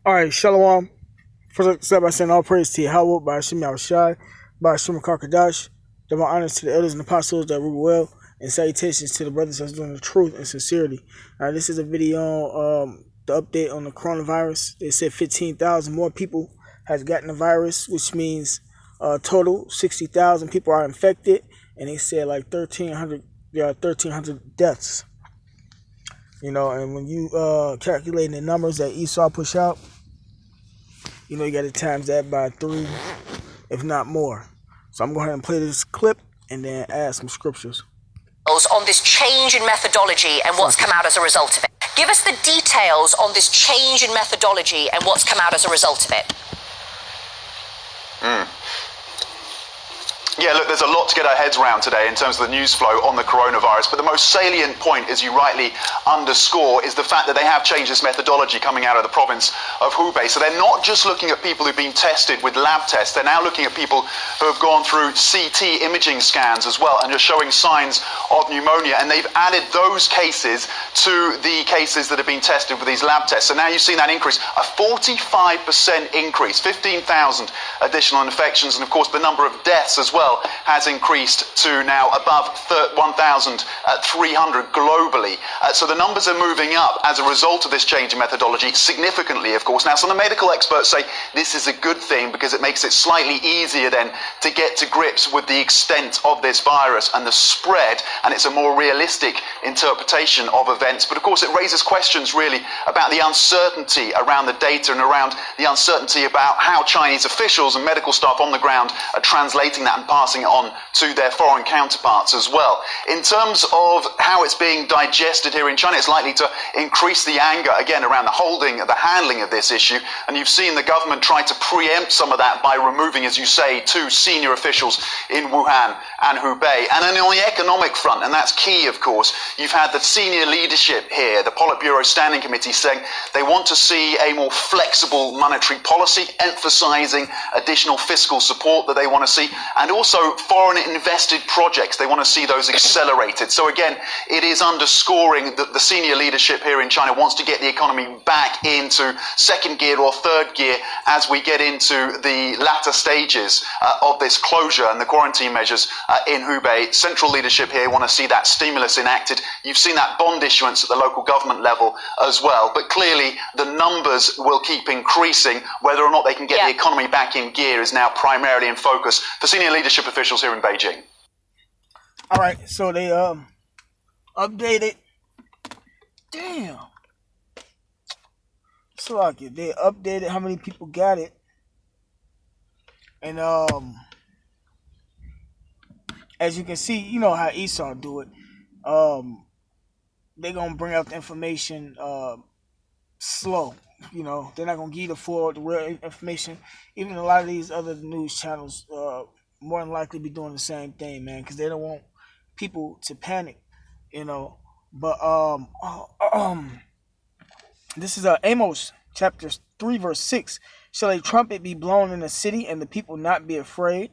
All right, Shalom. First, start by saying all praise to Yahweh, by Hashem Yahushai, by Hashem Kakadash. Give my honors to the elders and apostles that rule well, and salutations to the brothers that's doing the truth and sincerity. All right, this is a video on the update on the coronavirus. They said 15,000 more people has gotten the virus, which means total 60,000 people are infected, and they said like 1,300. There are 1,300 deaths. You know, and when you calculate the numbers that Esau push out, you know, you got to times that by 3, if not more. So I'm going to go ahead and play this clip and then add some scriptures. On this change in methodology and what's come out as a result of it. Give us the details on this change in methodology and what's come out as a result of it. Yeah, look, there's a lot to get our heads around today in terms of the news flow on the coronavirus, but the most salient point, as you rightly underscore, is the fact that they have changed this methodology coming out of the province of Hubei. So they're not just looking at people who've been tested with lab tests, they're now looking at people who have gone through CT imaging scans as well and are showing signs of pneumonia, and they've added those cases to the cases that have been tested with these lab tests. So now you've seen that increase, a 45% increase, 15,000 additional infections, and of course the number of deaths as well has increased to now above 1,300 globally. So the numbers are moving up as a result of this change in methodology significantly, of course. Now, some of the medical experts say this is a good thing because it makes it slightly easier then to get to grips with the extent of this virus and the spread, and it's a more realistic interpretation of events. But of course, it raises questions really about the uncertainty around the data and around the uncertainty about how Chinese officials and medical staff on the ground are translating that and passing it on to their foreign counterparts as well. In terms of how it's being digested here in China, it's likely to increase the anger again around the handling of this issue, and you've seen the government try to preempt some of that by removing, as you say, 2 senior officials in Wuhan and Hubei. And then on the economic front, and that's key, of course, you've had the senior leadership here, the Politburo Standing Committee, saying they want to see a more flexible monetary policy, emphasizing additional fiscal support that they want to see, and also foreign invested projects. They want to see those accelerated. So again, it is underscoring that the senior leadership here in China wants to get the economy back into second gear or third gear as we get into the latter stages of this closure and the quarantine measures in Hubei. Central leadership here want to see that stimulus enacted. You've seen that bond issuance at the local government level as well. But clearly, the numbers will keep increasing. Whether or not they can get the economy back in gear is now primarily in focus for senior leadership officials here in Beijing. All right, so they updated. Damn. So like they updated how many people got it. And as you can see, you know how Esau do it. They're gonna bring out the information slow. You know, they're not gonna give you the real information. Even a lot of these other news channels more than likely be doing the same thing, man, because they don't want people to panic, you know. But this is Amos chapter 3 verse 6. Shall a trumpet be blown in the city and the people not be afraid?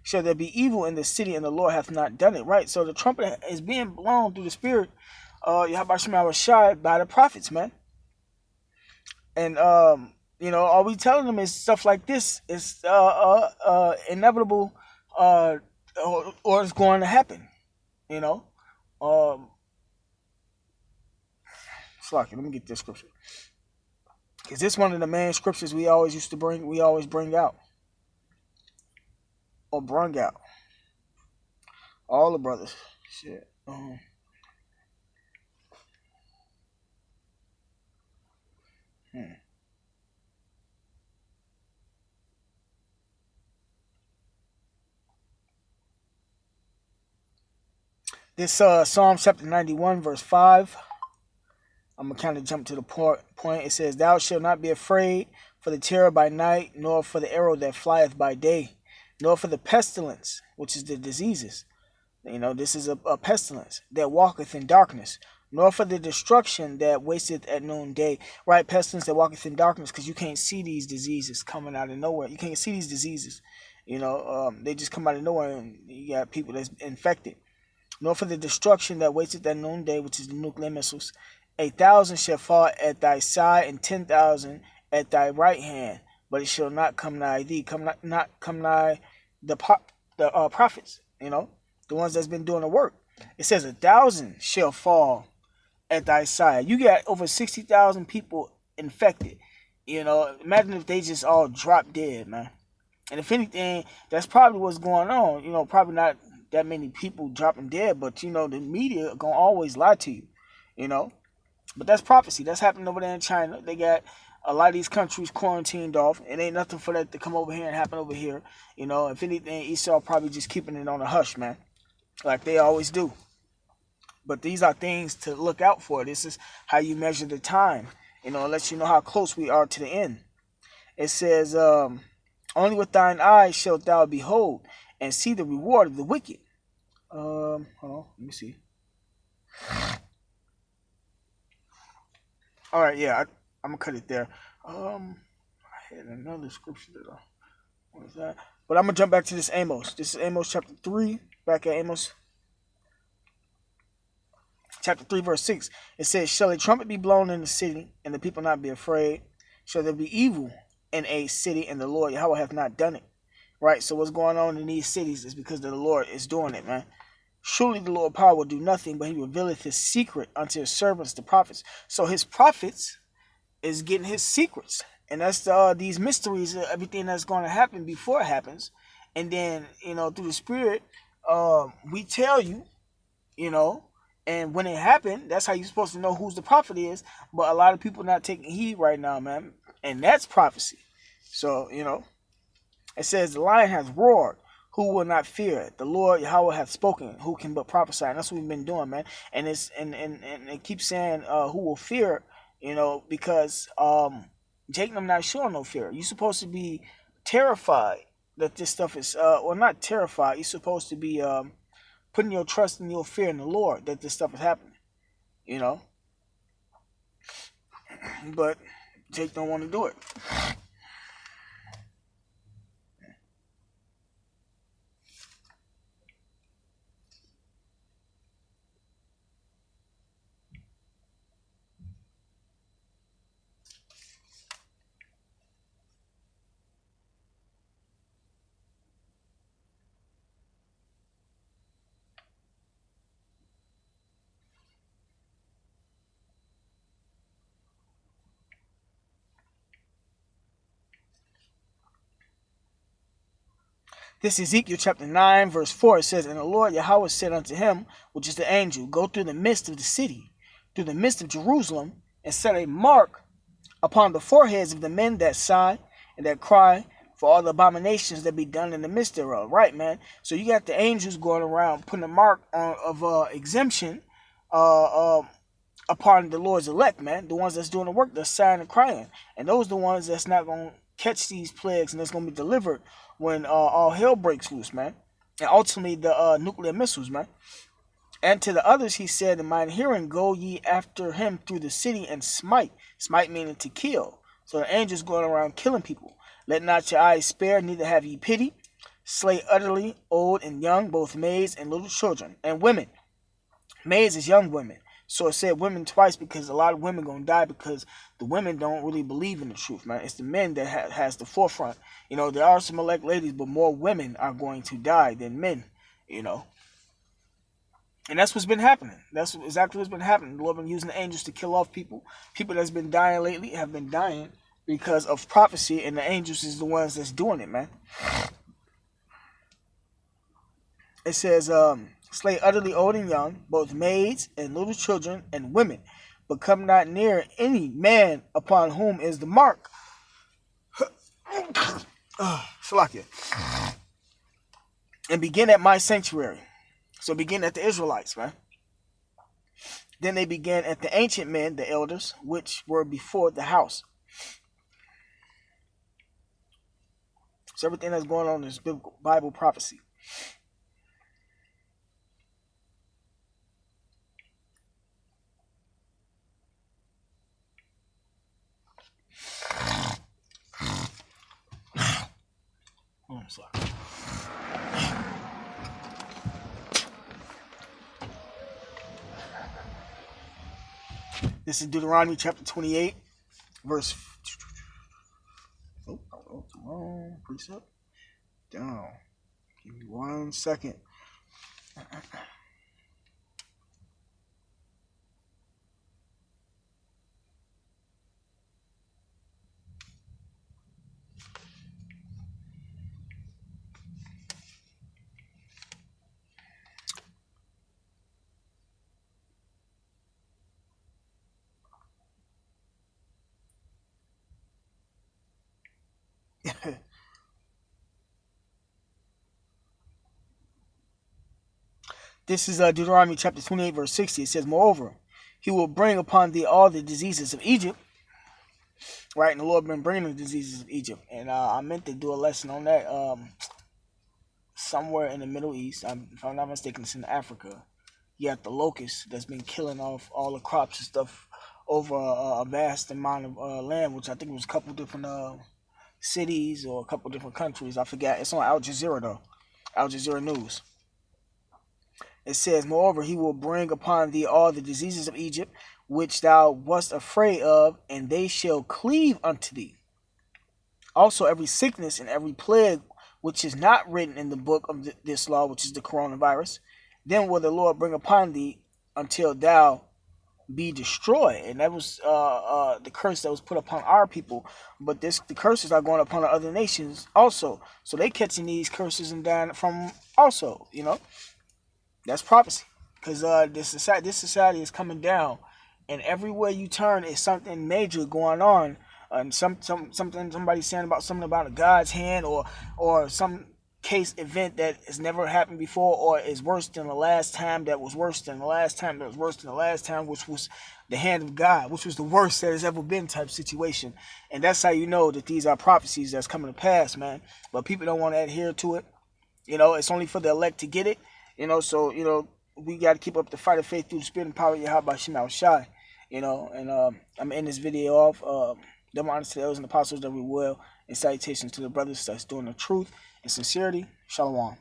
Shall there be evil in the city and the Lord hath not done it? Right. So the trumpet is being blown through the spirit, Yahweh Shai, by the prophets, man. And you know, all we telling them is stuff like this is inevitable, or it's going to happen. You know, let me get this scripture, because this one of the main scriptures we always bring out, or brung out. All the brothers, shit. This Psalm chapter 91 verse 5. I'm going to kind of jump to the point. It says, thou shalt not be afraid for the terror by night, nor for the arrow that flieth by day, nor for the pestilence, which is the diseases. You know, this is a pestilence that walketh in darkness, nor for the destruction that wasteth at noonday. Right, pestilence that walketh in darkness, because you can't see these diseases coming out of nowhere. You can't see these diseases. You know, they just come out of nowhere, and you got people that's infected. Nor for the destruction that wasteth at noonday, which is the nuclear missiles. 1,000 shall fall at thy side, and 10,000 at thy right hand, but it shall not come nigh thee. Not come nigh the prophets. The ones that's been doing the work. It says 1,000 shall fall at thy side. You got over 60,000 people infected. Imagine if they just all drop dead, man. And if anything, that's probably what's going on. Probably not that many people dropping dead, but the media gonna always lie to you. But that's prophecy. That's happening over there in China. They got a lot of these countries quarantined off. It ain't nothing for that to come over here and happen over here. If anything, Esau probably just keeping it on a hush, man, like they always do. But these are things to look out for. This is how you measure the time. It lets you know how close we are to the end. It says, only with thine eyes shalt thou behold and see the reward of the wicked. Hold on, let me see. All right, yeah, I'm gonna cut it there. I had another scripture that what is that? But I'm gonna jump back to this Amos. This is Amos chapter 3. Back at Amos chapter 3, verse 6. It says, shall a trumpet be blown in the city, and the people not be afraid? Shall there be evil in a city, and the Lord Yahweh hath not done it? Right? So what's going on in these cities is because the Lord is doing it, man. Surely the Lord power will do nothing, but he revealeth his secret unto his servants, the prophets. So his prophets is getting his secrets. And that's these mysteries, everything that's going to happen before it happens. And then, through the Spirit, we tell you, and when it happened, that's how you're supposed to know who's the prophet is. But a lot of people not taking heed right now, man. And that's prophecy. So, it says, the lion has roared. Who will not fear it? The Lord Yahweh hath spoken. Who can but prophesy? And that's what we've been doing, man. And it keeps saying, who will fear? Because Jake and I'm not showing no fear. You're supposed to be terrified that this stuff is, or not terrified. You're supposed to be putting your trust and your fear in the Lord that this stuff is happening. But Jake don't want to do it. This is Ezekiel chapter 9, verse 4. It says, and the Lord Yahweh said unto him, which is the angel, go through the midst of the city, through the midst of Jerusalem, and set a mark upon the foreheads of the men that sigh and that cry for all the abominations that be done in the midst thereof. Right, man? So you got the angels going around putting a mark of exemption upon the Lord's elect, man. The ones that's doing the work, that's sighing and crying. And those are the ones that's not going to catch these plagues and that's going to be delivered when all hell breaks loose, man. And ultimately the nuclear missiles, man. And to the others he said in mine hearing, go ye after him through the city and smite. Smite meaning to kill. So the angels going around killing people. Let not your eyes spare, neither have ye pity. Slay utterly old and young, both maids and little children. And women. Maids is young women. So it said women twice because a lot of women going to die because the women don't really believe in the truth, man. It's the men that has the forefront. There are some elect ladies, but more women are going to die than men, And that's what's been happening. That's exactly what's been happening. The Lord been using the angels to kill off people. People that's been dying lately have been dying because of prophecy, and the angels is the ones that's doing it, man. It says, slay utterly old and young, both maids and little children and women, but come not near any man upon whom is the mark. Shalakia. And begin at my sanctuary. So begin at the Israelites, man. Then they began at the ancient men, the elders, which were before the house. So everything that's going on is biblical Bible prophecy. Oh, I'm sorry. This is Deuteronomy chapter 28, verse on, precept down. Give me 1 second. This is Deuteronomy chapter 28, verse 60. It says, moreover, he will bring upon thee all the diseases of Egypt. Right, and the Lord been bringing the diseases of Egypt. And I meant to do a lesson on that somewhere in the Middle East. If I'm not mistaken, it's in Africa. You have the locust that's been killing off all the crops and stuff over a vast amount of land, which I think was a couple different cities or a couple different countries. I forgot. It's on Al Jazeera, though. Al Jazeera News. It says, moreover, he will bring upon thee all the diseases of Egypt, which thou wast afraid of, and they shall cleave unto thee. Also every sickness and every plague which is not written in the book of this law, which is the coronavirus, then will the Lord bring upon thee until thou be destroyed. And that was the curse that was put upon our people. But the curses are going upon the other nations also. So they catching these curses and dying from also, you know. That's prophecy. Because this society is coming down. And everywhere you turn is something major going on. And somebody saying about something about God's hand or some case event that has never happened before, or is worse than the last time that was worse than the last time that was worse than the last time, which was the hand of God, which was the worst that has ever been type situation. And that's how you know that these are prophecies that's coming to pass, man. But people don't want to adhere to it. You know, it's only for the elect to get it. You know, so, you know, we got to keep up the fight of faith through the spirit and power of Yahweh Shem Shai. You know, and I'm in this video off. Double honors to the elders and apostles that we will, and salutations to the brothers that's doing the truth and sincerity. Shalom.